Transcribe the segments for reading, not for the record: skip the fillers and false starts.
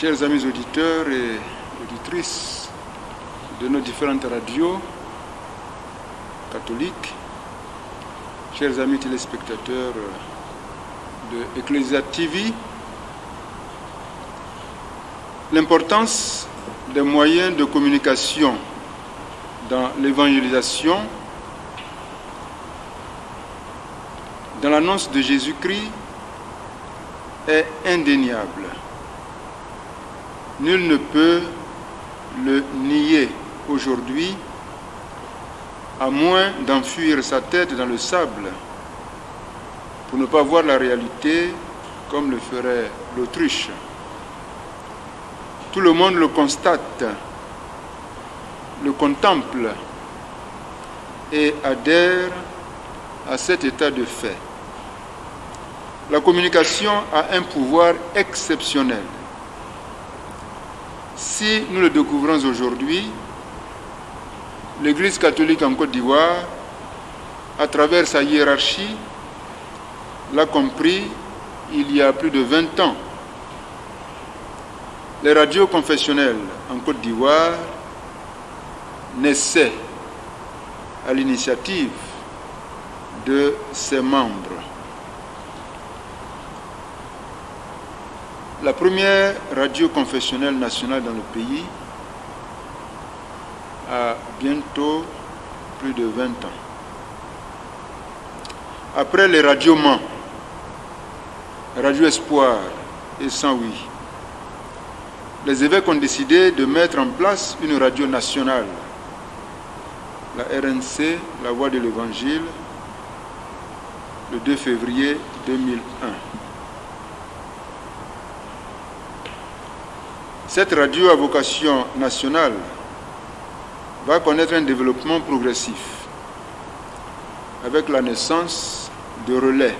Chers amis auditeurs et auditrices de nos différentes radios catholiques, chers amis téléspectateurs de Ecclesia TV, l'importance des moyens de communication dans l'évangélisation, dans l'annonce de Jésus-Christ est indéniable. Nul ne peut le nier aujourd'hui, à moins d'enfuir sa tête dans le sable pour ne pas voir la réalité comme le ferait l'autruche. Tout le monde le constate, le contemple et adhère à cet état de fait. La communication a un pouvoir exceptionnel. Si nous le découvrons aujourd'hui, l'Église catholique en Côte d'Ivoire, à travers sa hiérarchie, l'a compris il y a plus de 20 ans. Les radios confessionnelles en Côte d'Ivoire naissaient à l'initiative de ses membres. La première radio confessionnelle nationale dans le pays a bientôt plus de 20 ans. Après les radios Mans, Radio Espoir et Saint-Louis, les évêques ont décidé de mettre en place une radio nationale, la RNC, la Voix de l'Évangile, le 2 février 2001. Cette radio à vocation nationale va connaître un développement progressif avec la naissance de relais.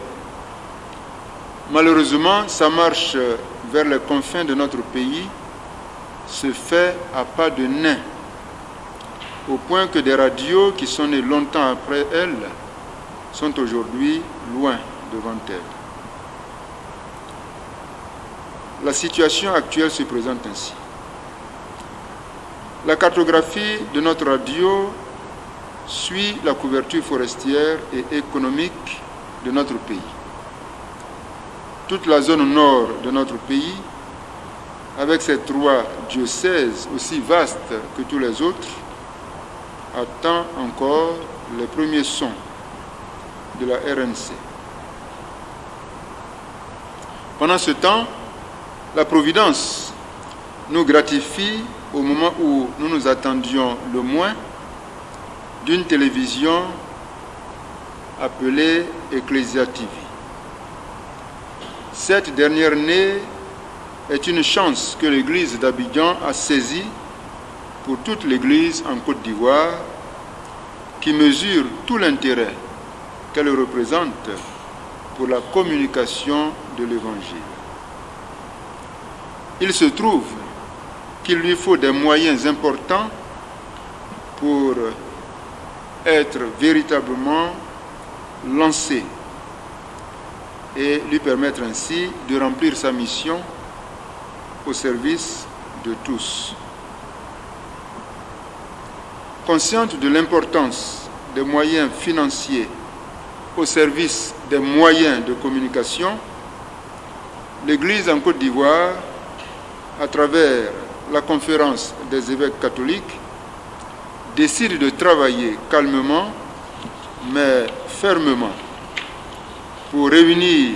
Malheureusement, sa marche vers les confins de notre pays se fait à pas de nain, au point que des radios qui sont nées longtemps après elle sont aujourd'hui loin devant elle. La situation actuelle se présente ainsi. La cartographie de notre radio suit la couverture forestière et économique de notre pays. Toute la zone nord de notre pays, avec ses 3 diocèses aussi vastes que tous les autres, attend encore les premiers sons de la RNC. Pendant ce temps, la Providence nous gratifie au moment où nous nous attendions le moins d'une télévision appelée Ecclesia TV. Cette dernière née est une chance que l'Église d'Abidjan a saisie pour toute l'Église en Côte d'Ivoire, qui mesure tout l'intérêt qu'elle représente pour la communication de l'Évangile. Il se trouve qu'il lui faut des moyens importants pour être véritablement lancé et lui permettre ainsi de remplir sa mission au service de tous. Consciente de l'importance des moyens financiers au service des moyens de communication, l'Église en Côte d'Ivoire, à travers la conférence des évêques catholiques, décide de travailler calmement mais fermement pour réunir,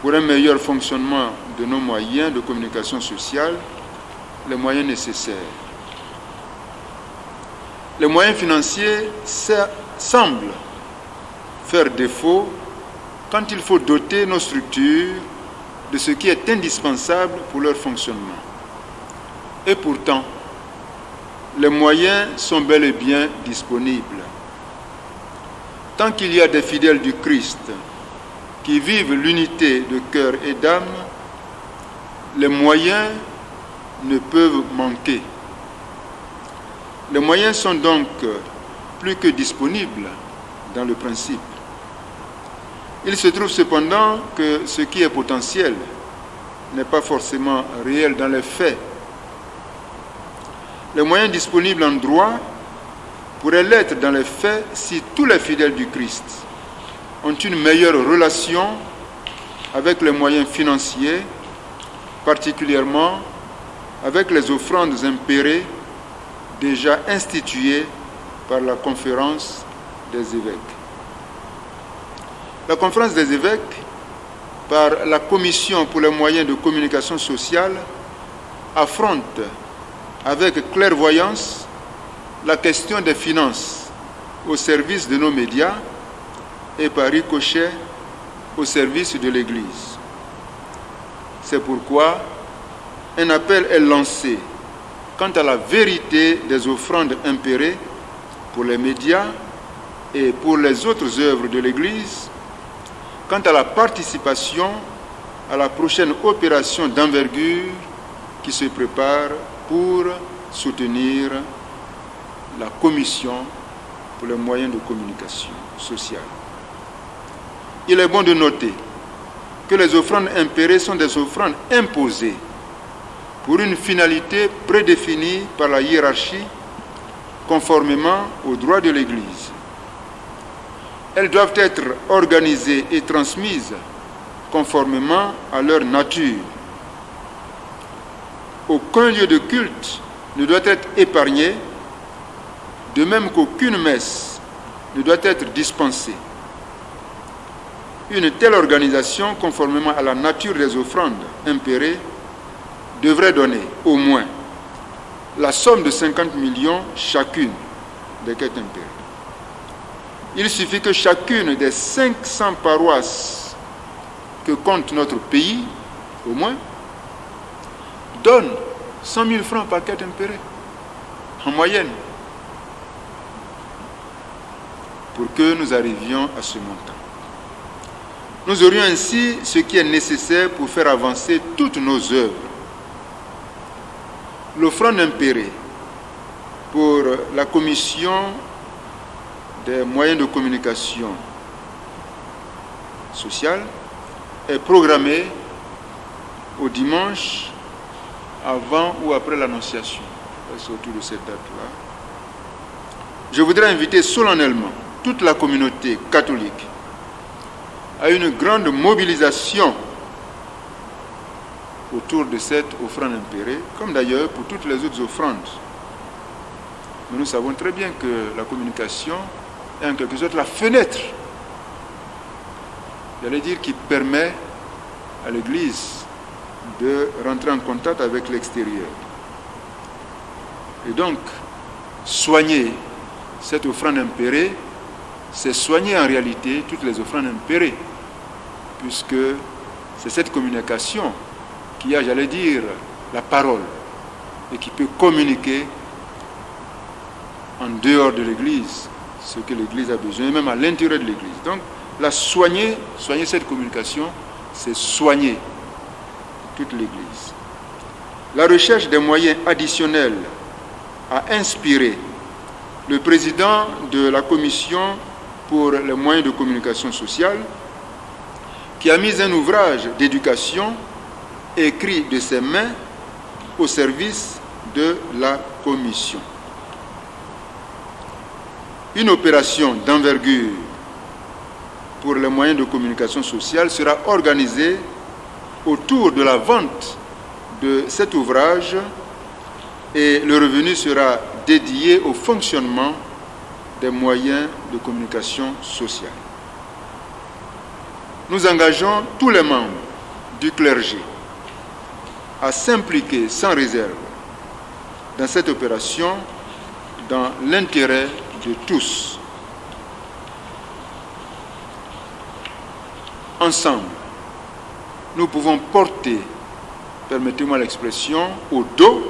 pour un meilleur fonctionnement de nos moyens de communication sociale, les moyens nécessaires. Les moyens financiers semblent faire défaut quand il faut doter nos structures de ce qui est indispensable pour leur fonctionnement. Et pourtant, les moyens sont bel et bien disponibles. Tant qu'il y a des fidèles du Christ qui vivent l'unité de cœur et d'âme, les moyens ne peuvent manquer. Les moyens sont donc plus que disponibles dans le principe. Il se trouve cependant que ce qui est potentiel n'est pas forcément réel dans les faits. Les moyens disponibles en droit pourraient l'être dans les faits si tous les fidèles du Christ ont une meilleure relation avec les moyens financiers, particulièrement avec les offrandes impérées déjà instituées par la conférence des évêques. La conférence des évêques, par la Commission pour les moyens de communication sociale, affronte avec clairvoyance la question des finances au service de nos médias et par ricochet au service de l'Église. C'est pourquoi un appel est lancé quant à la vérité des offrandes impérées pour les médias et pour les autres œuvres de l'Église, quant à la participation à la prochaine opération d'envergure qui se prépare pour soutenir la Commission pour les moyens de communication sociale. Il est bon de noter que les offrandes impérées sont des offrandes imposées pour une finalité prédéfinie par la hiérarchie conformément aux droits de l'Église. Elles doivent être organisées et transmises conformément à leur nature. Aucun lieu de culte ne doit être épargné, de même qu'aucune messe ne doit être dispensée. Une telle organisation, conformément à la nature des offrandes impérées, devrait donner au moins la somme de 50 millions chacune des quêtes impérées. Il suffit que chacune des 500 paroisses que compte notre pays, au moins, donne 100 000 francs par quête impérée, en moyenne, pour que nous arrivions à ce montant. Nous aurions ainsi ce qui est nécessaire pour faire avancer toutes nos œuvres. L'offrande impérée pour la Commission des moyens de communication sociale est programmée au dimanche avant ou après l'Annonciation. C'est autour de cette date-là. Je voudrais inviter solennellement toute la communauté catholique à une grande mobilisation autour de cette offrande impérée, comme d'ailleurs pour toutes les autres offrandes. Mais nous savons très bien que la communication est en quelque sorte la fenêtre, j'allais dire, qui permet à l'Église de rentrer en contact avec l'extérieur. Et donc, soigner cette offrande impérée, c'est soigner en réalité toutes les offrandes impérées, puisque c'est cette communication qui a, j'allais dire, la parole et qui peut communiquer en dehors de l'Église ce que l'Église a besoin, même à l'intérieur de l'Église. Donc, soigner cette communication, c'est soigner toute l'Église. La recherche des moyens additionnels a inspiré le président de la Commission pour les moyens de communication sociale, qui a mis un ouvrage d'éducation écrit de ses mains au service de la Commission. Une opération d'envergure pour les moyens de communication sociale sera organisée autour de la vente de cet ouvrage et le revenu sera dédié au fonctionnement des moyens de communication sociale. Nous engageons tous les membres du clergé à s'impliquer sans réserve dans cette opération dans l'intérêt de tous. Ensemble, nous pouvons porter, permettez-moi l'expression, au dos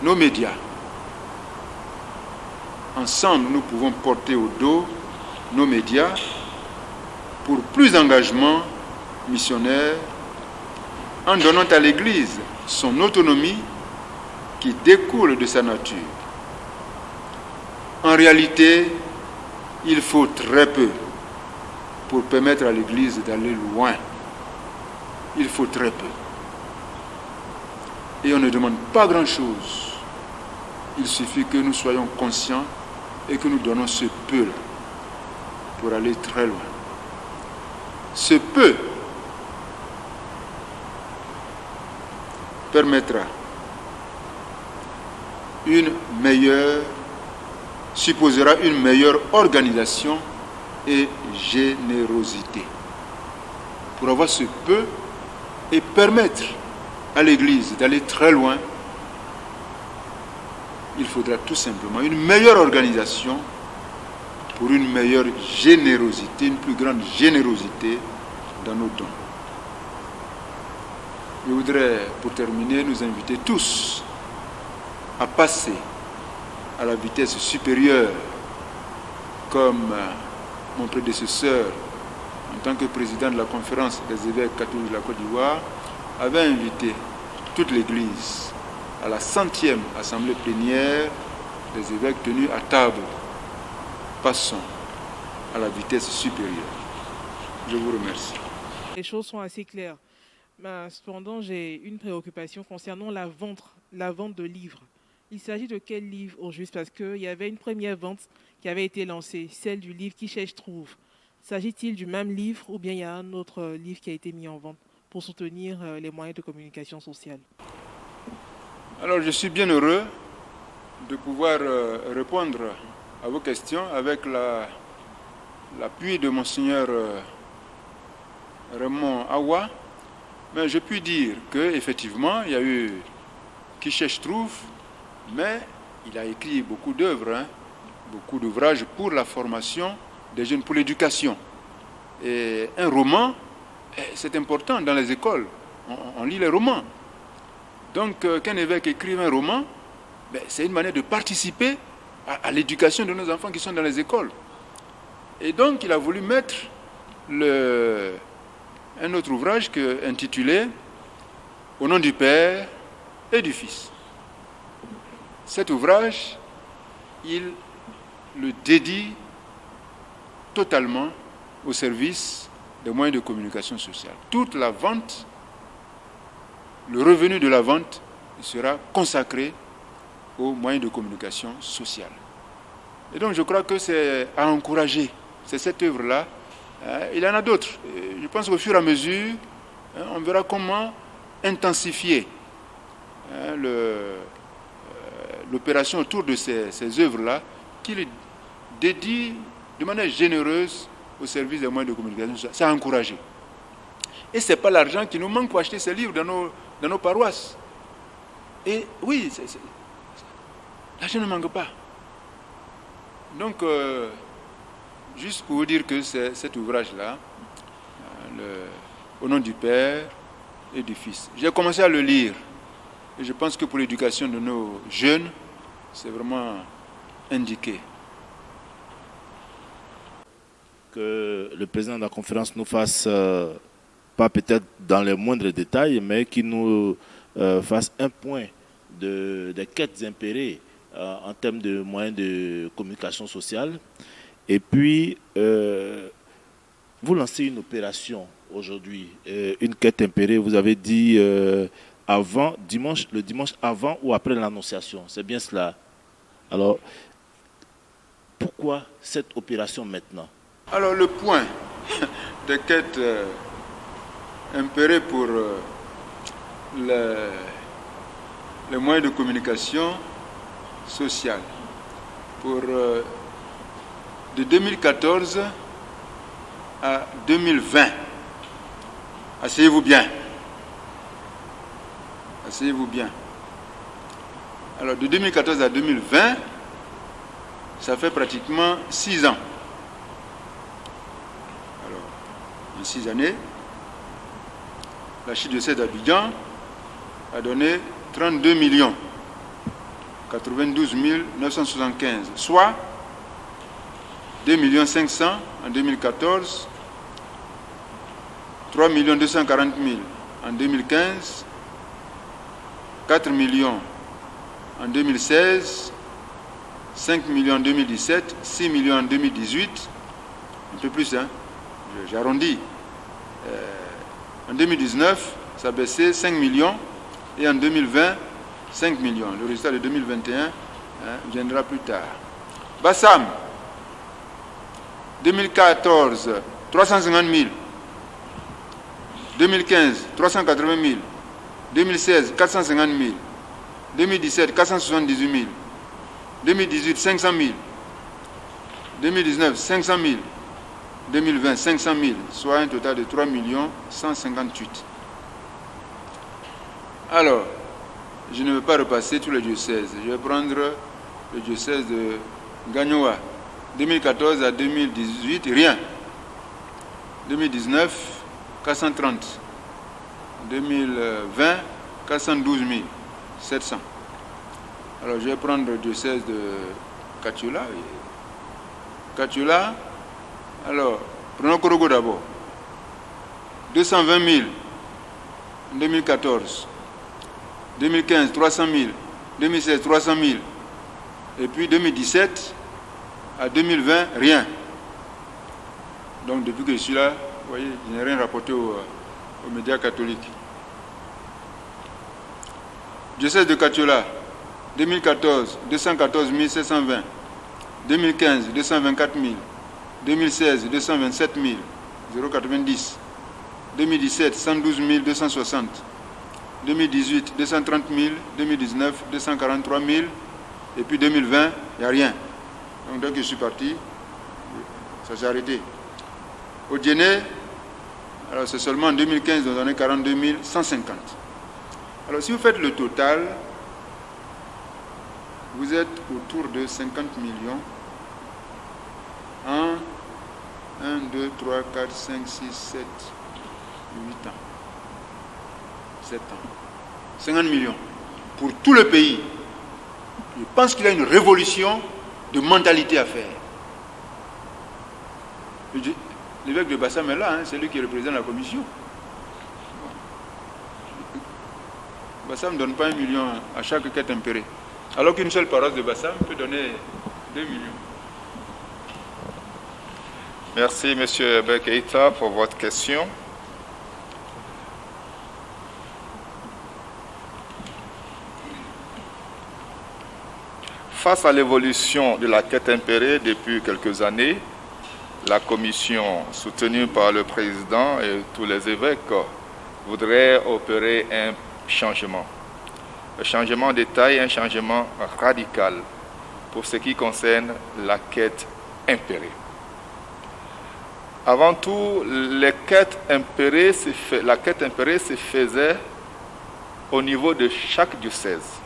nos médias. Ensemble, nous pouvons porter au dos nos médias pour plus d'engagement missionnaire en donnant à l'Église son autonomie qui découle de sa nature. En réalité, il faut très peu pour permettre à l'Église d'aller loin. Il faut très peu. Et on ne demande pas grand-chose. Il suffit que nous soyons conscients et que nous donnons ce peu-là pour aller très loin. Ce peu permettra supposera une meilleure organisation et générosité. Pour avoir ce peu et permettre à l'Église d'aller très loin, il faudra tout simplement une meilleure organisation pour une meilleure générosité, une plus grande générosité dans nos dons. Je voudrais, pour terminer, nous inviter tous à passer à la vitesse supérieure, comme mon prédécesseur, en tant que président de la conférence des évêques catholiques de la Côte d'Ivoire, avait invité toute l'Église à la 100e assemblée plénière des évêques tenus à table. Passons à la vitesse supérieure. Je vous remercie. Les choses sont assez claires. Cependant, j'ai une préoccupation concernant la vente de livres. Il s'agit de quel livre au juste? Parce qu'il y avait une première vente qui avait été lancée, celle du livre Qui cherche trouve. S'agit-il du même livre ou bien il y a un autre livre qui a été mis en vente pour soutenir les moyens de communication sociale? Alors, je suis bien heureux de pouvoir répondre à vos questions avec l'appui de Monseigneur Raymond Awa. Mais je puis dire qu'effectivement, il y a eu Qui cherche trouve, mais il a écrit beaucoup d'œuvres, beaucoup d'ouvrages pour la formation des jeunes, pour l'éducation. Et un roman, c'est important dans les écoles. On lit les romans. Donc, qu'un évêque écrive un roman, c'est une manière de participer à l'éducation de nos enfants qui sont dans les écoles. Et donc, il a voulu mettre un autre ouvrage intitulé « Au nom du Père et du Fils ». Cet ouvrage, il le dédie totalement au service des moyens de communication sociale. Toute la vente, le revenu de la vente sera consacré aux moyens de communication sociale. Et donc je crois que c'est à encourager. C'est cette œuvre-là. Il y en a d'autres. Je pense qu'au fur et à mesure, on verra comment intensifier l'opération autour de ces œuvres-là, qu'il dédie de manière généreuse au service des moyens de communication sociale. C'est à encourager. Et ce n'est pas l'argent qui nous manque pour acheter ces livres dans nos paroisses. Et oui, l'argent ne manque pas. Donc, juste pour vous dire que c'est cet ouvrage-là, Au nom du Père et du Fils. J'ai commencé à le lire. Et je pense que pour l'éducation de nos jeunes, c'est vraiment indiqué. Que le président de la conférence nous fasse, pas peut-être dans les moindres détails, mais qu'il nous fasse un point des quêtes impérées en termes de moyens de communication sociale. Et puis, vous lancez une opération aujourd'hui, une quête impérée, vous avez dit le dimanche avant ou après l'annonciation, c'est bien cela. Alors, pourquoi cette opération maintenant? Alors, le point des quêtes impérées pour les moyens de communication sociale, de 2014 à 2020. Asseyez-vous bien. Asseyez-vous bien. Alors, de 2014 à 2020, ça fait pratiquement 6 ans. Alors, en 6 années, l'archidiocèse d'Abidjan a donné 32 millions 92 975, soit 2 500 000 en 2014, 3 240 000 en 2015, 4 millions en 2016, 5 millions en 2017, 6 millions en 2018, un peu plus, j'arrondis. En 2019, ça a baissé 5 millions Et en 2020, 5 millions. Le résultat de 2021 viendra plus tard. Bassam, 2014, 350 000. 2015, 380 000. 2016, 450 000. 2017, 478 000. 2018, 500 000. 2019, 500 000. 2020, 500 000, soit un total de 3 158 000. Alors, je ne vais pas repasser tous les diocèses. Je vais prendre le diocèse de Gagnoa. 2014 à 2018, rien. 2019, 430. 2020, 412 700. Alors, je vais prendre le diocèse de Katiola. Katiola, alors, prenons Korogo d'abord. 220 000 en 2014. 2015, 300 000. 2016, 300 000. Et puis 2017 à 2020, rien. Donc depuis que je suis là, vous voyez, je n'ai rien rapporté aux médias catholiques. Diocèse de Katiola, 2014, 214 720. 2015, 224 000. 2016, 227 090. 2017, 112 260. 2018, 230 000. 2019, 243 000. Et puis 2020, il n'y a rien. Donc dès que je suis parti, ça s'est arrêté. Au Djenné, alors c'est seulement en 2015, on a 42 150. Alors si vous faites le total, vous êtes autour de 50 millions en 1, 2, 3, 4, 5, 6, 7, 8 ans. 7 ans. 50 millions pour tout le pays. Je pense qu'il y a une révolution de mentalité à faire. L'évêque de Bassam est là, c'est lui qui représente la commission. Bassam ne donne pas 1 million à chaque quête impérée. Alors qu'une seule paroisse de Bassam peut donner 2 millions. Merci, M. Bekeïta, pour votre question. Face à l'évolution de la quête impérée depuis quelques années, la commission, soutenue par le président et tous les évêques, voudrait opérer un changement. Un changement de taille, un changement radical pour ce qui concerne la quête impérée. Avant tout, la quête impérée se faisait au niveau de chaque diocèse.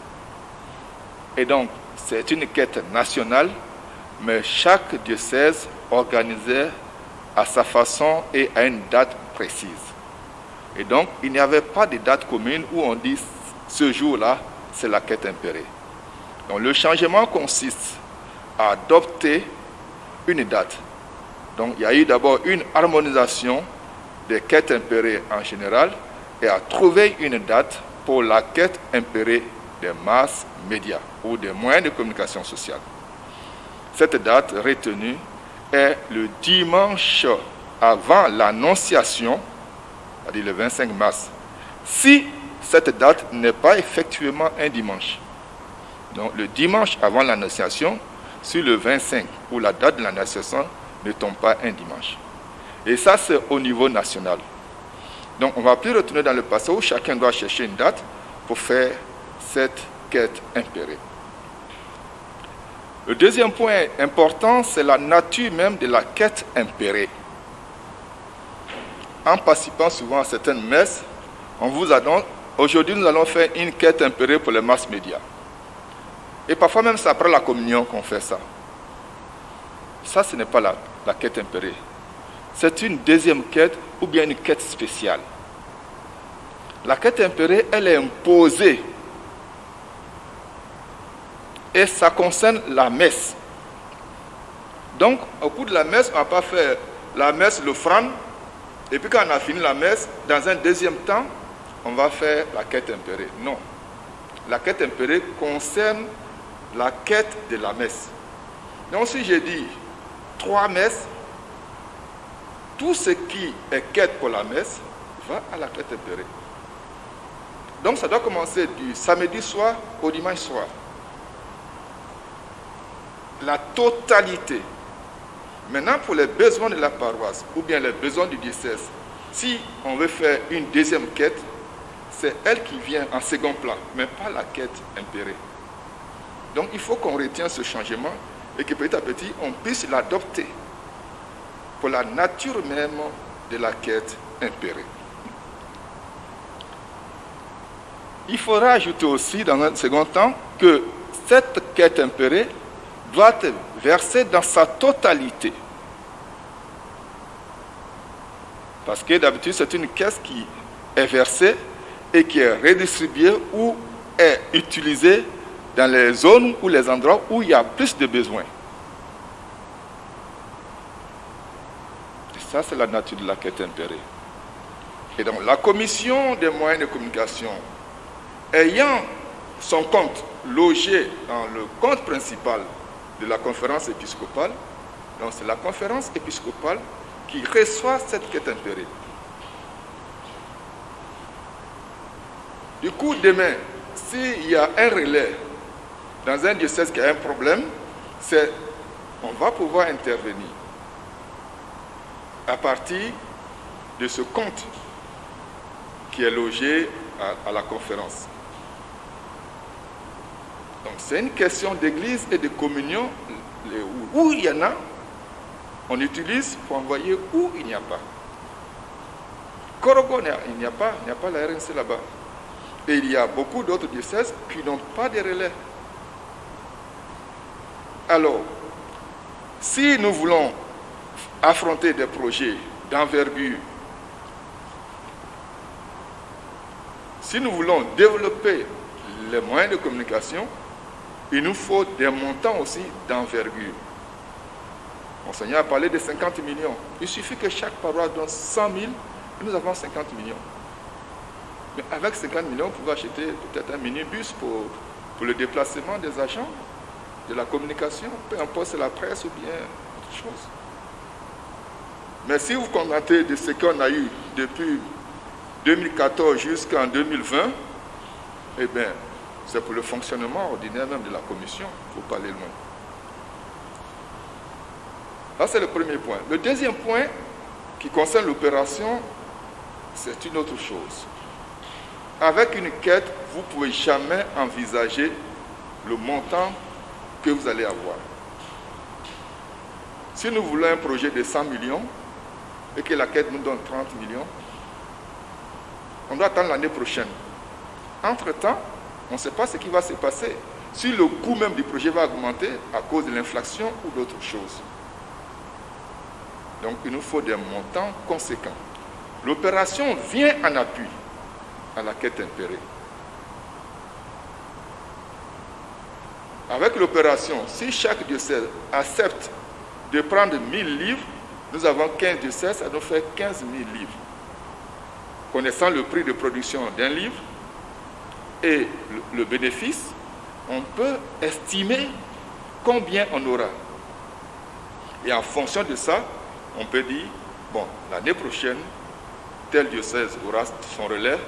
Et donc, c'est une quête nationale, mais chaque diocèse organisait à sa façon et à une date précise. Et donc, il n'y avait pas de date commune où on dit ce jour-là, c'est la quête impérée. Donc, le changement consiste à adopter une date. Donc, il y a eu d'abord une harmonisation des quêtes impérées en général et à trouver une date pour la quête impérée des masses médias ou des moyens de communication sociale. Cette date retenue est le dimanche avant l'Annonciation, c'est-à-dire le 25 mars, si cette date n'est pas effectivement un dimanche. Donc le dimanche avant l'Annonciation, sur le 25, où la date de l'Annonciation ne tombe pas un dimanche. Et ça, c'est au niveau national. Donc on ne va plus retourner dans le passé où chacun doit chercher une date pour faire cette quête impérée. Le deuxième point important, c'est la nature même de la quête impérée. En participant souvent à certaines messes, on vous annonce, aujourd'hui nous allons faire une quête impérée pour les masses médias. Et parfois même c'est après la communion qu'on fait ça. Ça, ce n'est pas la quête impérée. C'est une deuxième quête ou bien une quête spéciale. La quête impérée, elle est imposée. Et ça concerne la messe. Donc, au cours de la messe, on ne va pas faire la messe, l'offrande, et puis quand on a fini la messe, dans un deuxième temps, on va faire la quête impérée. Non. La quête impérée concerne la quête de la messe. Donc, si je dis 3 messes, tout ce qui est quête pour la messe va à la quête impérée. Donc ça doit commencer du samedi soir au dimanche soir. La totalité. Maintenant, pour les besoins de la paroisse ou bien les besoins du diocèse, si on veut faire une deuxième quête, c'est elle qui vient en second plan, mais pas la quête impérée. Donc il faut qu'on retienne ce changement et que petit à petit, on puisse l'adopter pour la nature même de la quête impérée. Il faudra ajouter aussi, dans un second temps, que cette quête impérée doit être versée dans sa totalité. Parce que d'habitude, c'est une caisse qui est versée et qui est redistribuée ou est utilisée dans les zones ou les endroits où il y a plus de besoins. Et ça, c'est la nature de la quête impérée. Et donc, la commission des moyens de communication, ayant son compte logé dans le compte principal de la conférence épiscopale, donc c'est la conférence épiscopale qui reçoit cette quête impérée. Du coup, demain, s'il y a un relais dans un diocèse qui a un problème, on va pouvoir intervenir à partir de ce compte qui est logé à la conférence. Donc c'est une question d'église et de communion. Où il y en a, on utilise pour envoyer où il n'y a pas. Korogo, il n'y a pas la RNC là-bas. Et il y a beaucoup d'autres diocèses qui n'ont pas de relais. Alors, si nous voulons affronter des projets d'envergure, si nous voulons développer les moyens de communication, il nous faut des montants aussi d'envergure. Monseigneur a parlé de 50 millions. Il suffit que chaque paroisse donne 100 000 et nous avons 50 millions. Mais avec 50 millions, vous pouvez acheter peut-être un minibus pour le déplacement des agents de la communication, peu importe c'est la presse ou bien autre chose. Mais si vous contentez de ce qu'on a eu depuis 2014 jusqu'en 2020, eh bien, c'est pour le fonctionnement ordinaire même de la commission, il ne faut pas aller loin. Là, c'est le premier point. Le deuxième point, qui concerne l'opération, c'est une autre chose. Avec une quête, vous ne pouvez jamais envisager le montant que vous allez avoir. Si nous voulons un projet de 100 millions et que la quête nous donne 30 millions, on doit attendre l'année prochaine. Entre-temps, on ne sait pas ce qui va se passer. Si le coût même du projet va augmenter à cause de l'inflation ou d'autres choses. Donc il nous faut des montants conséquents. L'opération vient en appui à la quête impérée. Avec l'opération, si chaque diocèse accepte de prendre 1000 livres, nous avons 15 diocèses, ça nous fait 15 000 livres. Connaissant le prix de production d'un livre et le bénéfice, on peut estimer combien on aura. Et en fonction de ça, on peut dire, bon, l'année prochaine, tel diocèse aura son relais,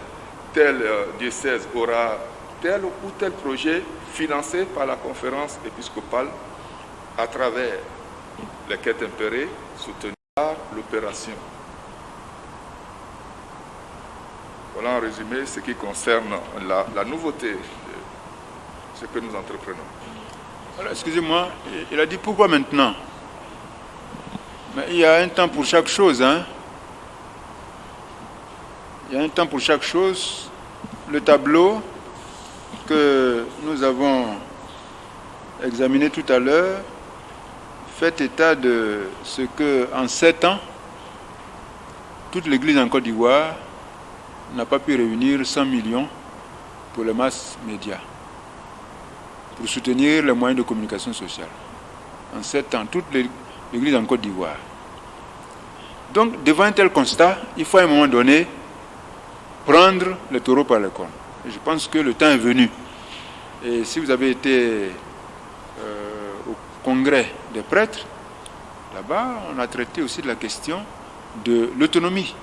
tel diocèse aura tel ou tel projet financé par la conférence épiscopale à travers les quêtes impérées soutenues par l'opération. Voilà en résumé ce qui concerne la nouveauté de ce que nous entreprenons. Alors, excusez-moi, il a dit pourquoi maintenant? Mais il y a un temps pour chaque chose, hein? Il y a un temps pour chaque chose. Le tableau que nous avons examiné tout à l'heure fait état de ce que, en 7 ans, toute l'Église en Côte d'Ivoire n'a pas pu réunir 100 millions pour les masses médias, pour soutenir les moyens de communication sociale. En 7 ans, toute l'Église en Côte d'Ivoire. Donc, devant un tel constat, il faut à un moment donné prendre le taureau par les cornes. Et je pense que le temps est venu. Et si vous avez été au congrès des prêtres, là-bas, on a traité aussi de la question de l'autonomie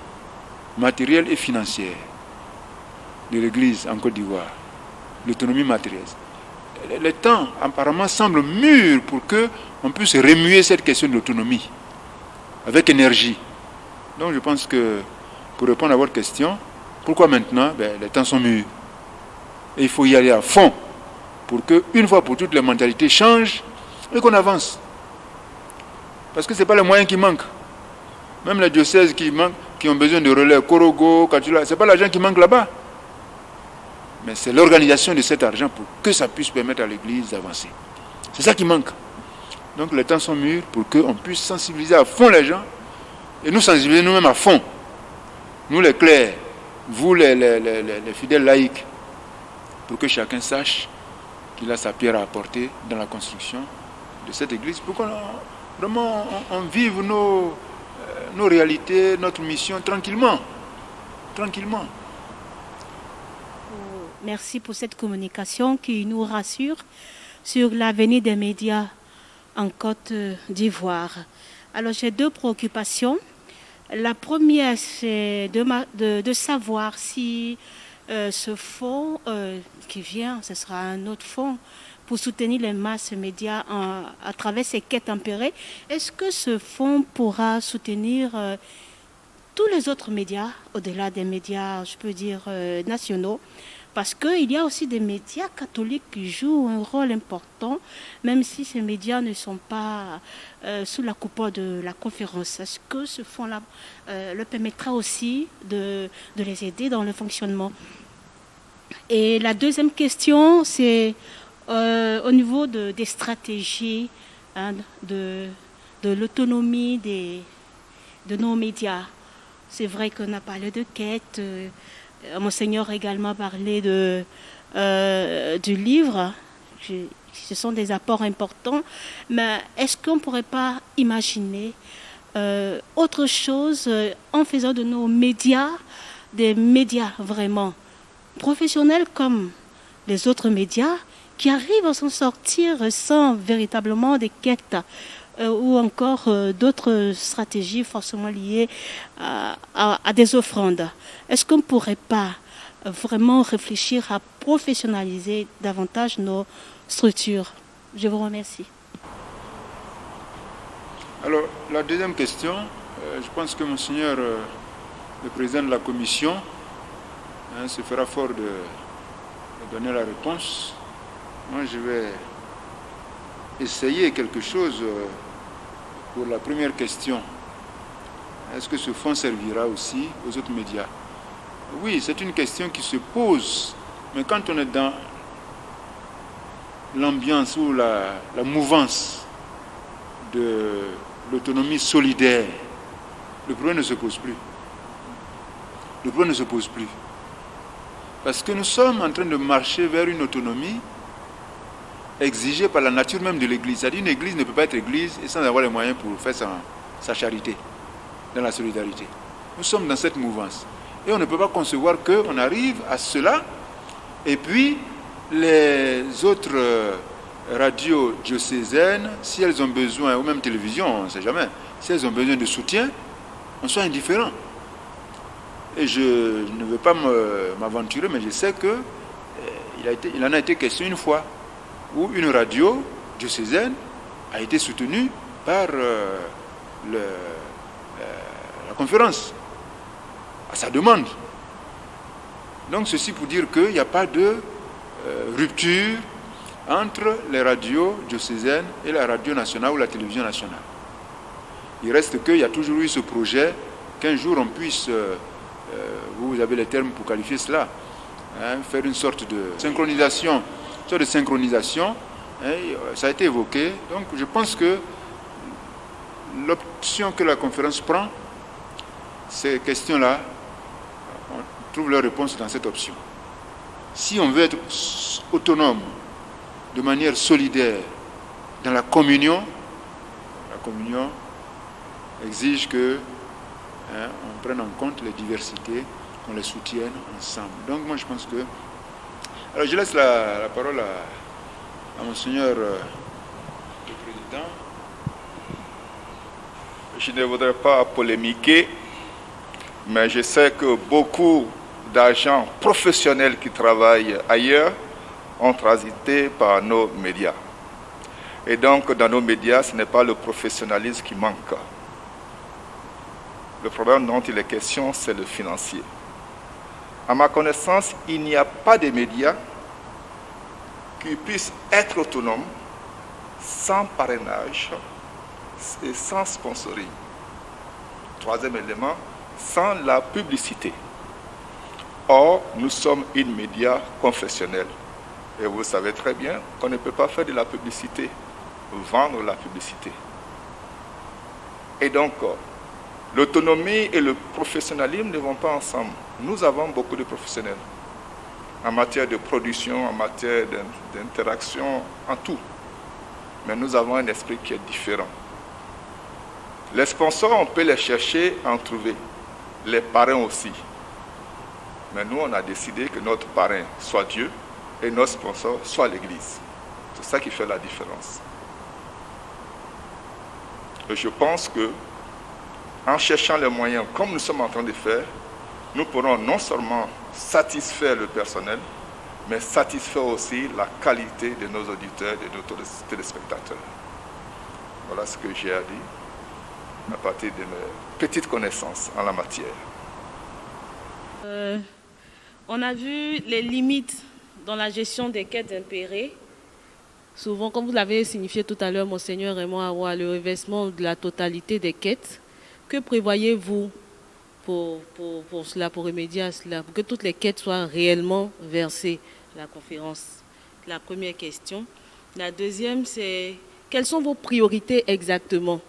matérielle et financière. de l'Église en Côte d'Ivoire, l'autonomie matérielle. Les temps apparemment semblent mûrs pour qu'on puisse remuer cette question de l'autonomie avec énergie. Donc je pense que, pour répondre à votre question, pourquoi maintenant? Les temps sont mûrs. Et il faut y aller à fond pour qu'une fois pour toutes les mentalités changent et qu'on avance. Parce que ce n'est pas les moyens qui manquent. Même les diocèses qui ont besoin de relais, Korogo, Katula, ce n'est pas l'argent qui manque là-bas. Mais c'est l'organisation de cet argent pour que ça puisse permettre à l'Église d'avancer. C'est ça qui manque. Donc les temps sont mûrs pour qu'on puisse sensibiliser à fond les gens et nous sensibiliser nous-mêmes à fond. Nous les clercs, vous les fidèles laïcs, pour que chacun sache qu'il a sa pierre à apporter dans la construction de cette Église, pour qu'on vraiment on vive nos réalités, notre mission tranquillement. Tranquillement. Merci pour cette communication qui nous rassure sur l'avenir des médias en Côte d'Ivoire. Alors j'ai deux préoccupations. La première, c'est de savoir si ce fonds qui vient, ce sera un autre fonds pour soutenir les masses médias à travers ces quêtes tempérées. Est-ce que ce fonds pourra soutenir tous les autres médias, au-delà des médias, je peux dire, nationaux? Parce qu'il y a aussi des médias catholiques qui jouent un rôle important, même si ces médias ne sont pas sous la coupole de la conférence. Est-ce que ce fonds-là le permettra aussi de les aider dans le fonctionnement? Et la deuxième question, c'est au niveau des stratégies, de l'autonomie de nos médias. C'est vrai qu'on a parlé de quête. Monseigneur a également parlé du livre. Ce sont des apports importants. Mais est-ce qu'on ne pourrait pas imaginer autre chose en faisant de nos médias des médias vraiment professionnels comme les autres médias qui arrivent à s'en sortir sans véritablement des quêtes ou encore d'autres stratégies forcément liées à des offrandes. Est-ce qu'on ne pourrait pas vraiment réfléchir à professionnaliser davantage nos structures? Je vous remercie. Alors, la deuxième question, je pense que Monseigneur, le président de la commission, se fera fort de donner la réponse. Moi, je vais essayer quelque chose pour la première question. Est-ce que ce fonds servira aussi aux autres médias? Oui, c'est une question qui se pose, mais quand on est dans l'ambiance ou la mouvance de l'autonomie solidaire, le problème ne se pose plus. Le problème ne se pose plus. Parce que nous sommes en train de marcher vers une autonomie exigée par la nature même de l'Église. C'est-à-dire une Église ne peut pas être Église et sans avoir les moyens pour faire sa charité, dans la solidarité. Nous sommes dans cette mouvance. Et on ne peut pas concevoir qu'on arrive à cela et puis les autres radios diocésaines, si elles ont besoin, ou même télévision, on ne sait jamais, si elles ont besoin de soutien, on soit indifférent. Et je ne veux pas m'aventurer, mais je sais qu'il en a été question une fois où une radio diocésaine a été soutenue par la conférence, à sa demande. Donc ceci pour dire qu'il n'y a pas de rupture entre les radios diocésaines et la radio nationale ou la télévision nationale. Il reste qu'il y a toujours eu ce projet qu'un jour on puisse, vous avez les termes pour qualifier cela, faire une sorte de synchronisation, ça a été évoqué. Donc je pense que l'option que la conférence prend, ces questions-là, on trouve leur réponse dans cette option. Si on veut être autonome, de manière solidaire, dans la communion exige que on prenne en compte les diversités, qu'on les soutienne ensemble. Donc moi je pense que... Alors je laisse la parole à Monseigneur le Président. Je ne voudrais pas polémiquer, mais je sais que beaucoup d'agents professionnels qui travaillent ailleurs ont transité par nos médias. Et donc, dans nos médias, ce n'est pas le professionnalisme qui manque. Le problème dont il est question, c'est le financier. À ma connaissance, il n'y a pas de médias qui puissent être autonomes sans parrainage et sans sponsoring. Troisième élément, sans la publicité. Or, nous sommes une média confessionnelle. Et vous savez très bien qu'on ne peut pas faire de la publicité, vendre la publicité. Et donc, l'autonomie et le professionnalisme ne vont pas ensemble. Nous avons beaucoup de professionnels en matière de production, en matière d'interaction, en tout. Mais nous avons un esprit qui est différent. Les sponsors, on peut les chercher, en trouver. Les parrains aussi. Mais nous, on a décidé que notre parrain soit Dieu et notre sponsor soit l'Église. C'est ça qui fait la différence. Et je pense que, en cherchant les moyens, comme nous sommes en train de faire, nous pourrons non seulement satisfaire le personnel, mais satisfaire aussi la qualité de nos auditeurs et de nos téléspectateurs. Voilà ce que j'ai à dire à partir de mes petites connaissances en la matière. On a vu les limites dans la gestion des quêtes impérées. Souvent, comme vous l'avez signifié tout à l'heure, Monseigneur Raymond Aroa, le reversement de la totalité des quêtes. Que prévoyez-vous pour cela, pour remédier à cela, pour que toutes les quêtes soient réellement versées à la conférence? La première question. La deuxième, c'est quelles sont vos priorités exactement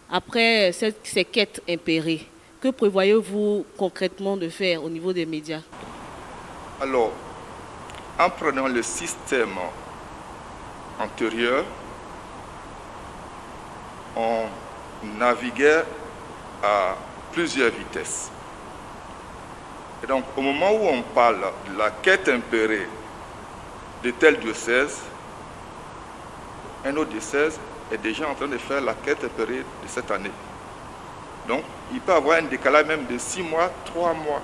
après ces quêtes impérées? Que prévoyez-vous concrètement de faire au niveau des médias? Alors, en prenant le système antérieur, on naviguait à plusieurs vitesses. Et donc, au moment où on parle de la quête impérée de tel diocèse, un autre diocèse est déjà en train de faire la quête impérée de cette année. Donc, il peut y avoir un décalage même de 6 mois, 3 mois.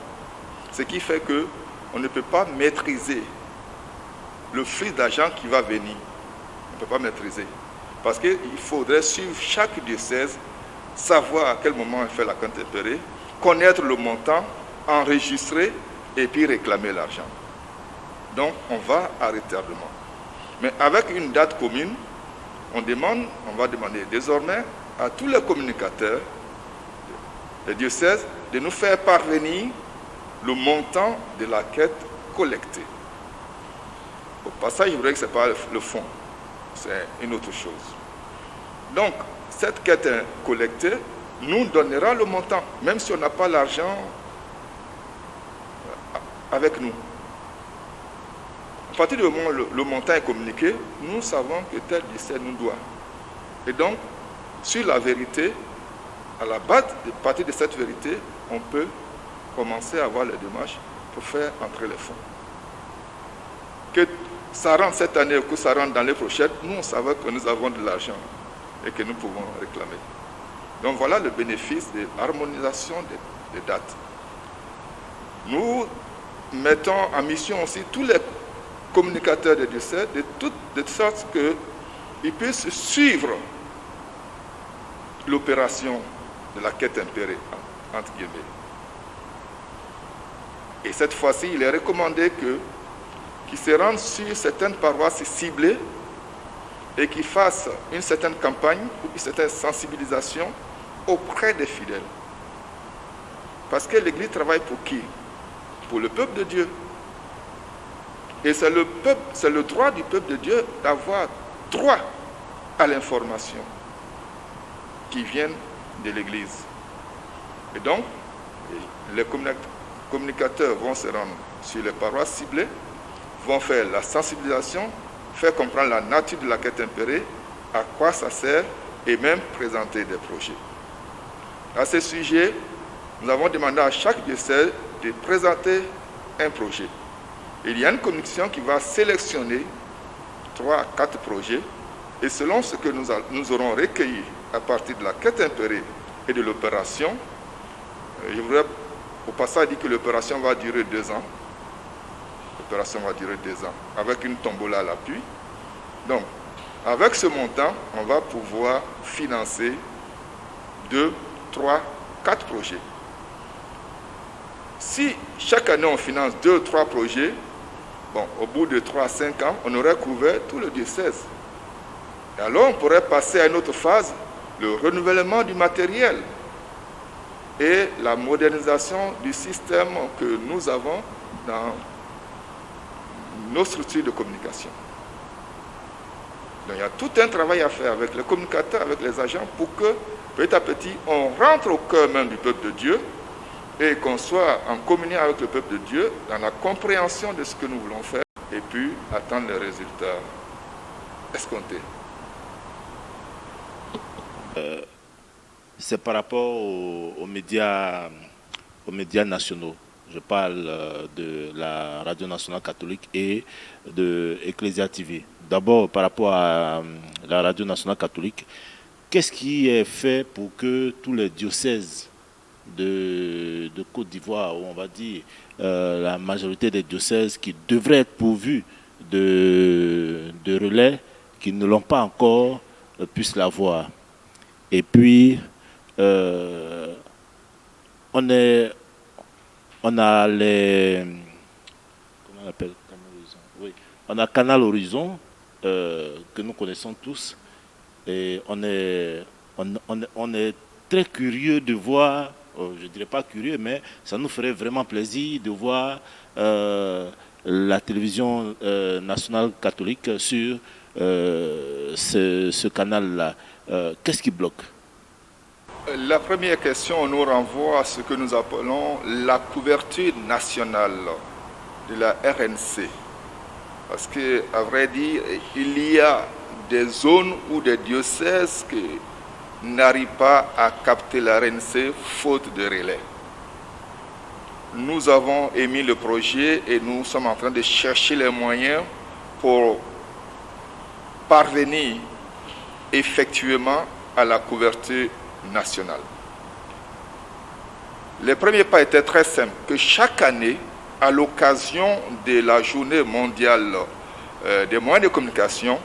Ce qui fait qu'on ne peut pas maîtriser le flux d'argent qui va venir. On ne peut pas maîtriser. Parce qu'il faudrait suivre chaque diocèse, savoir à quel moment on fait la quête impérée, connaître le montant, enregistrer et puis réclamer l'argent. Donc, on va à retardement. Mais avec une date commune, on va demander désormais à tous les communicateurs, les diocèses, de nous faire parvenir le montant de la quête collectée. Au passage, je voudrais que ce n'est pas le fond, c'est une autre chose. Donc, cette quête collectée nous donnera le montant, même si on n'a pas l'argent avec nous. À partir du moment où le montant est communiqué, nous savons que tel diocèse nous doit. Et donc, sur la vérité, à partir de cette vérité, on peut commencer à avoir les démarches pour faire entrer les fonds. Que ça rentre cette année ou que ça rentre dans les prochaines, nous on savait que nous avons de l'argent et que nous pouvons réclamer. Donc voilà le bénéfice de l'harmonisation des dates. Nous mettons en mission aussi tous les communicateurs des diocèses de sorte qu'ils puissent suivre l'opération de la quête impérée, entre guillemets. Et cette fois-ci, il est recommandé qu'ils se rendent sur certaines paroisses ciblées et qu'ils fassent une certaine campagne ou une certaine sensibilisation auprès des fidèles. Parce que l'Église travaille pour qui? Pour le peuple de Dieu. Et c'est le droit du peuple de Dieu d'avoir droit à l'information qui vient de l'Église. Et donc, les communicateurs vont se rendre sur les paroisses ciblées, vont faire la sensibilisation, faire comprendre la nature de la quête impérée, à quoi ça sert, et même présenter des projets. À ce sujet, nous avons demandé à chaque diocèse de présenter un projet. Il y a une commission qui va sélectionner 3 à 4 projets, et selon ce que nous aurons recueilli à partir de la quête impérée et de l'opération, je voudrais Au passage, il dit que l'opération va durer 2 ans. L'opération va durer 2 ans, avec une tombola à l'appui. Donc, avec ce montant, on va pouvoir financer 2, 3, 4 projets. Si chaque année on finance 2 ou 3 projets, bon, au bout de 3 à 5 ans, on aurait couvert tout le diocèse. Et alors on pourrait passer à une autre phase, le renouvellement du matériel et la modernisation du système que nous avons dans nos structures de communication. Donc il y a tout un travail à faire avec les communicateurs, avec les agents, pour que petit à petit on rentre au cœur même du peuple de Dieu et qu'on soit en communion avec le peuple de Dieu dans la compréhension de ce que nous voulons faire et puis attendre les résultats escomptés. C'est par rapport aux médias nationaux. Je parle de la Radio Nationale Catholique et de Ecclesia TV. D'abord, par rapport à la Radio Nationale Catholique, qu'est-ce qui est fait pour que tous les diocèses de Côte d'Ivoire, où on va dire la majorité des diocèses qui devraient être pourvus de relais, qui ne l'ont pas encore, puissent l'avoir. Et puis, on a les... Comment on appelle Canal Horizon? Oui. On a Canal Horizon, que nous connaissons tous. Et on est très curieux de voir, je ne dirais pas curieux, mais ça nous ferait vraiment plaisir de voir la télévision nationale catholique sur ce canal-là. Qu'est-ce qui bloque? La première question nous renvoie à ce que nous appelons la couverture nationale de la RNC. Parce qu'à vrai dire, il y a des zones où des diocèses qui n'arrivent pas à capter la RNC faute de relais. Nous avons émis le projet et nous sommes en train de chercher les moyens pour parvenir effectivement à la couverture nationale. Les premiers pas étaient très simples, que chaque année, à l'occasion de la journée mondiale des moyens de communication,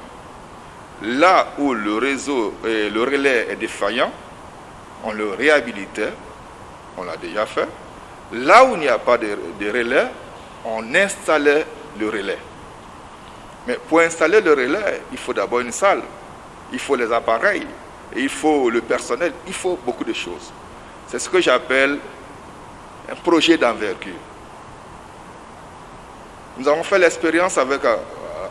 là où le réseau et le relais est défaillant, on le réhabilitait, on l'a déjà fait. Là où il n'y a pas de relais, on installait le relais. Mais pour installer le relais, il faut d'abord une salle, il faut les appareils, il faut le personnel, il faut beaucoup de choses. C'est ce que j'appelle un projet d'envergure. Nous avons fait l'expérience avec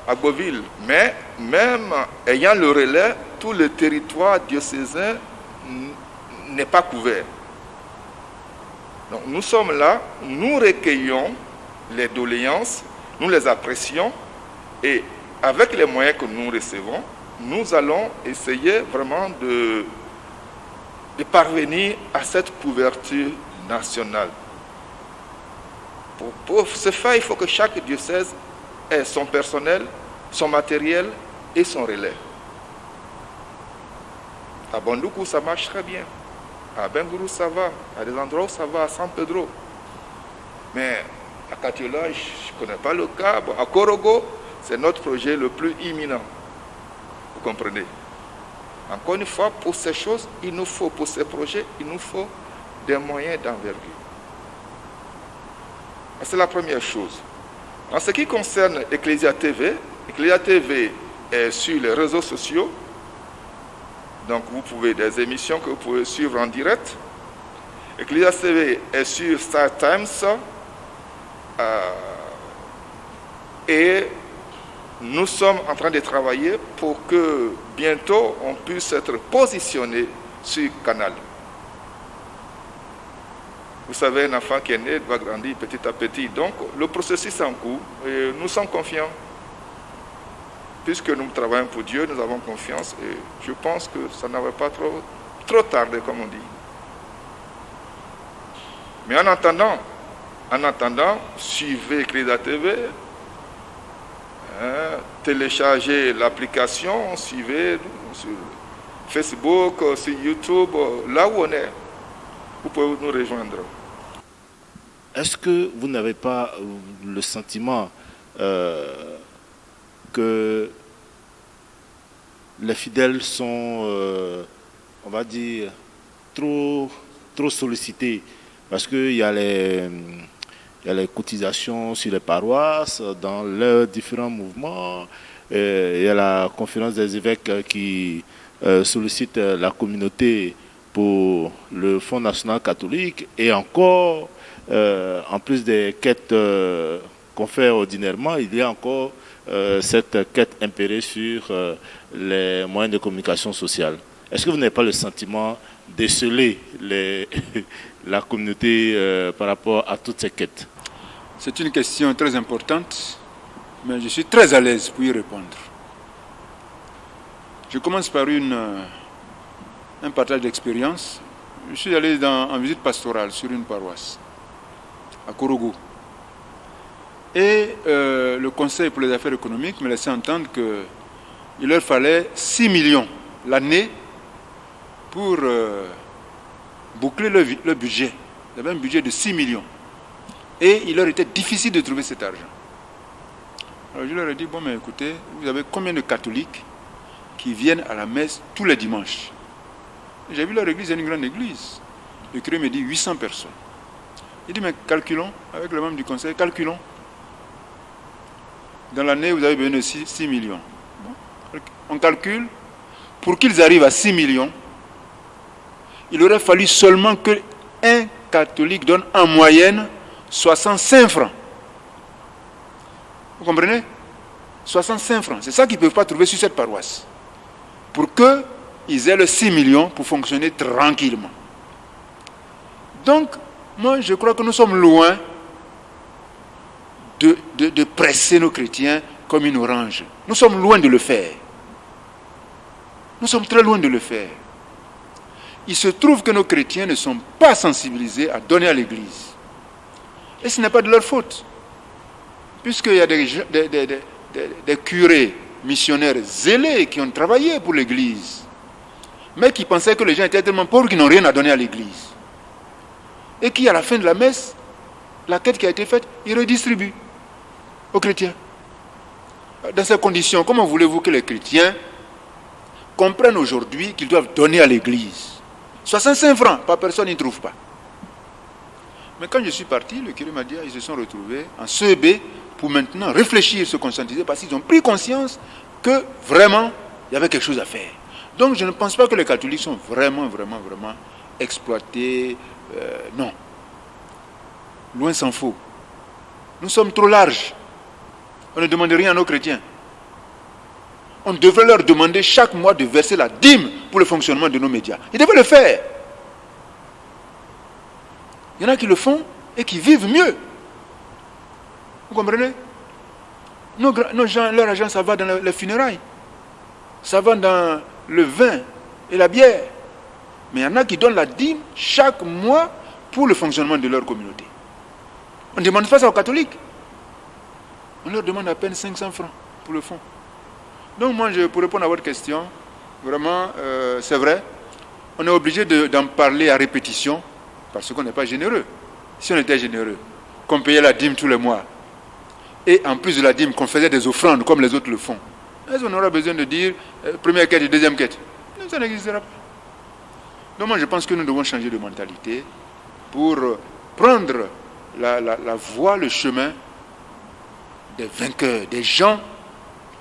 Agboville, mais même ayant le relais, tout le territoire diocésain n'est pas couvert. Donc nous sommes là, nous recueillons les doléances, nous les apprécions et avec les moyens que nous recevons, nous allons essayer vraiment de parvenir à cette couverture nationale. Pour ce faire, il faut que chaque diocèse ait son personnel, son matériel et son relais. À Bandoukou, ça marche très bien. À Bengourou, ça va. À des endroits où ça va, à San Pedro. Mais à Katiola, je ne connais pas le cas. Bon, à Korogo, c'est notre projet le plus imminent. Vous comprenez? Encore une fois, pour ces choses, il nous faut, pour ces projets, il nous faut des moyens d'envergure. C'est la première chose. En ce qui concerne Ecclesia TV est sur les réseaux sociaux. Donc vous pouvez, des émissions que vous pouvez suivre en direct. Ecclesia TV est sur Star Times. Et nous sommes en train de travailler pour que bientôt on puisse être positionné sur Canal. Vous savez, un enfant qui est né va grandir petit à petit. Donc, le processus est en cours et nous sommes confiants. Puisque nous travaillons pour Dieu, nous avons confiance et je pense que ça n'avait pas trop tardé, comme on dit. Mais en attendant, suivez Ecclesia TV, téléchargez l'application, suivez sur Facebook, sur YouTube, là où on est. Vous pouvez nous rejoindre. est-ce que vous n'avez pas le sentiment que les fidèles sont, on va dire, trop sollicités? Parce qu'il y a les cotisations sur les paroisses, dans leurs différents mouvements. Il y a la conférence des évêques qui sollicite la communauté pour le Fonds national catholique. Et encore, en plus des quêtes qu'on fait ordinairement, il y a encore cette quête impérée sur les moyens de communication sociale. Est-ce que vous n'avez pas le sentiment de déceler la communauté par rapport à toutes ces quêtes? C'est une question très importante, mais je suis très à l'aise pour y répondre. Je commence par un partage d'expérience. Je suis allé en visite pastorale sur une paroisse, à Korogo. Et le Conseil pour les affaires économiques me laissait entendre qu'il leur fallait 6 millions l'année pour boucler le budget. Ils avaient un budget de 6 millions. Et il leur était difficile de trouver cet argent. Alors je leur ai dit, bon mais écoutez, vous avez combien de catholiques qui viennent à la messe tous les dimanches? J'ai vu leur église, c'est une grande église. Le curé me dit 800 personnes. Il dit, mais calculons, avec le membre du conseil, calculons. Dans l'année, vous avez besoin de 6 millions. Bon. On calcule, pour qu'ils arrivent à 6 millions, il aurait fallu seulement qu'un catholique donne en moyenne 65 francs. Vous comprenez? 65 francs. C'est ça qu'ils ne peuvent pas trouver sur cette paroisse. Pour qu'ils aient le 6 millions pour fonctionner tranquillement. Donc, moi, je crois que nous sommes loin de presser nos chrétiens comme une orange. Nous sommes loin de le faire. Nous sommes très loin de le faire. Il se trouve que nos chrétiens ne sont pas sensibilisés à donner à l'Église. Et ce n'est pas de leur faute. Puisqu'il y a des curés missionnaires zélés qui ont travaillé pour l'Église, mais qui pensaient que les gens étaient tellement pauvres qu'ils n'ont rien à donner à l'Église. Et qui, à la fin de la messe, la quête qui a été faite, ils redistribuent aux chrétiens. Dans ces conditions, comment voulez-vous que les chrétiens comprennent aujourd'hui qu'ils doivent donner à l'Église? 65 francs par personne, ils ne trouvent pas. Mais quand je suis parti, le curé m'a dit, ils se sont retrouvés en CEB pour maintenant réfléchir, se conscientiser, parce qu'ils ont pris conscience que vraiment, il y avait quelque chose à faire. Donc je ne pense pas que les catholiques sont vraiment exploités. Non. Loin s'en faut. Nous sommes trop larges. On ne demande rien à nos chrétiens. On devrait leur demander chaque mois de verser la dîme pour le fonctionnement de nos médias. Ils devraient le faire. Il y en a qui le font et qui vivent mieux. Vous comprenez? Nos gens, leur argent, ça va dans les funérailles. Ça va dans le vin et la bière. Mais il y en a qui donnent la dîme chaque mois pour le fonctionnement de leur communauté. On ne demande pas ça aux catholiques. On leur demande à peine 500 francs pour le fonds. Donc moi, pour répondre à votre question, vraiment, c'est vrai, on est obligé d'en parler à répétition parce qu'on n'est pas généreux. Si on était généreux, qu'on payait la dîme tous les mois, et en plus de la dîme, qu'on faisait des offrandes comme les autres le font, est-ce qu'on aura besoin de dire première quête et deuxième quête? Ça n'existera pas. Donc moi, je pense que nous devons changer de mentalité pour prendre la voie, le chemin des vainqueurs, des gens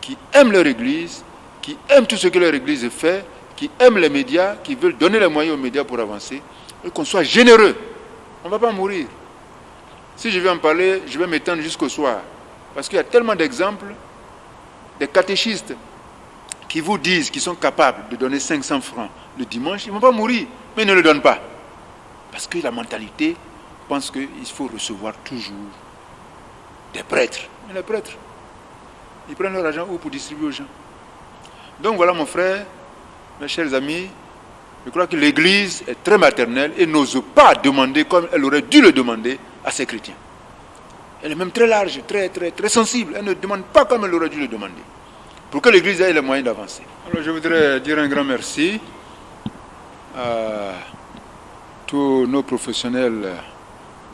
qui aiment leur église, qui aiment tout ce que leur église fait, qui aiment les médias, qui veulent donner les moyens aux médias pour avancer, et qu'on soit généreux. On ne va pas mourir. Si je vais en parler, je vais m'étendre jusqu'au soir. Parce qu'il y a tellement d'exemples, des catéchistes qui vous disent qu'ils sont capables de donner 500 francs le dimanche, ils ne vont pas mourir, mais ils ne le donnent pas. Parce que la mentalité pense qu'il faut recevoir toujours des prêtres. Mais les prêtres, ils prennent leur argent où pour distribuer aux gens? Donc voilà mon frère, mes chers amis, je crois que l'Église est très maternelle et n'ose pas demander comme elle aurait dû le demander à ses chrétiens. Elle est même très large, très sensible. Elle ne demande pas comme elle aurait dû le demander. Pour que l'Église ait les moyens d'avancer. Alors je voudrais dire un grand merci à tous nos professionnels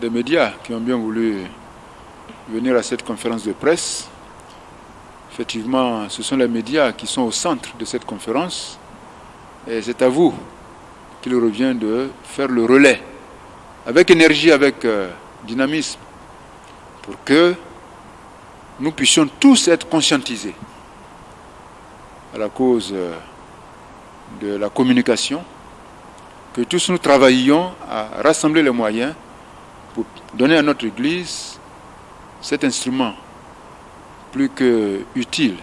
des médias qui ont bien voulu venir à cette conférence de presse. Effectivement, ce sont les médias qui sont au centre de cette conférence et c'est à vous qu'il revient de faire le relais avec énergie, avec dynamisme, pour que nous puissions tous être conscientisés à la cause de la communication, que tous nous travaillions à rassembler les moyens pour donner à notre Église cet instrument plus que utile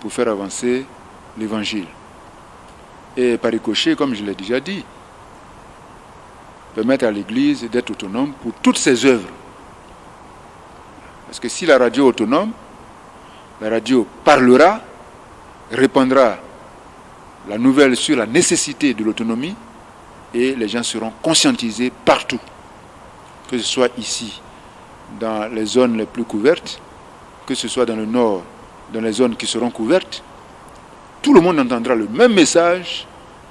pour faire avancer l'Évangile. Et par ricochet, comme je l'ai déjà dit, permettre à l'Église d'être autonome pour toutes ses œuvres. Parce que si la radio est autonome, la radio parlera, répandra la nouvelle sur la nécessité de l'autonomie et les gens seront conscientisés partout, que ce soit ici, dans les zones les plus couvertes, que ce soit dans le nord, dans les zones qui seront couvertes. Tout le monde entendra le même message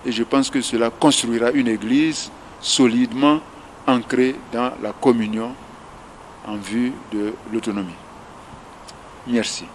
et je pense que cela construira une église solidement ancrée dans la communion en vue de l'autonomie. Merci.